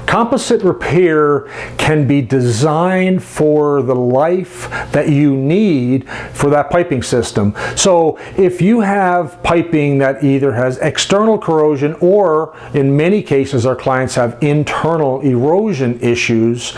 Composite repair can be designed for the life that you need for that piping system. So if you have piping that either has external corrosion, or in many cases our clients have internal erosion issues,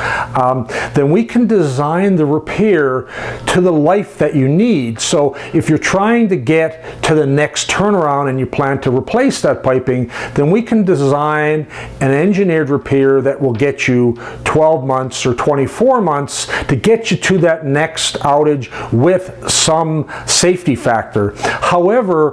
then we can design the repair to the life that you need. So if you're trying to get to the next turnaround and you plan to replace that piping, then we can design an engineered repair that will get you 12 months or 24 months to get you to that next outage with some safety factor. However,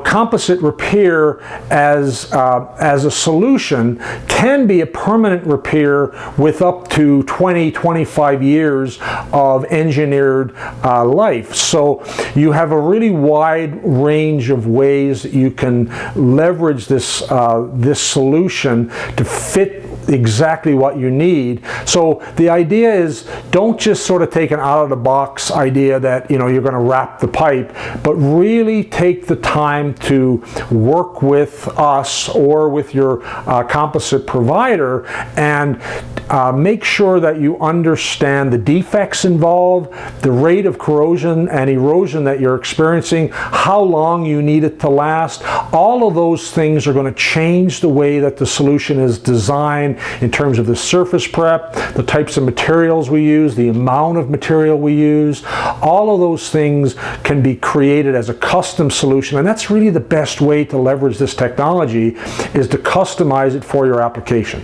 composite repair as a solution can be a permanent repair with up to 20-25 years of engineered life. So you have a really wide range of ways that you can leverage this solution to fit exactly what you need. So the idea is, don't just sort of take an out-of-the-box idea that you're going to wrap the pipe, but really take the time to work with us or with your composite provider and make sure that you understand the defects involved, the rate of corrosion and erosion that you're experiencing, how long you need it to last. All of those things are going to change the way that the solution is designed in terms of the surface prep, the types of materials we use, the amount of material we use. All of those things can be created as a custom solution, and that's really the best way to leverage this technology, is to customize it for your application.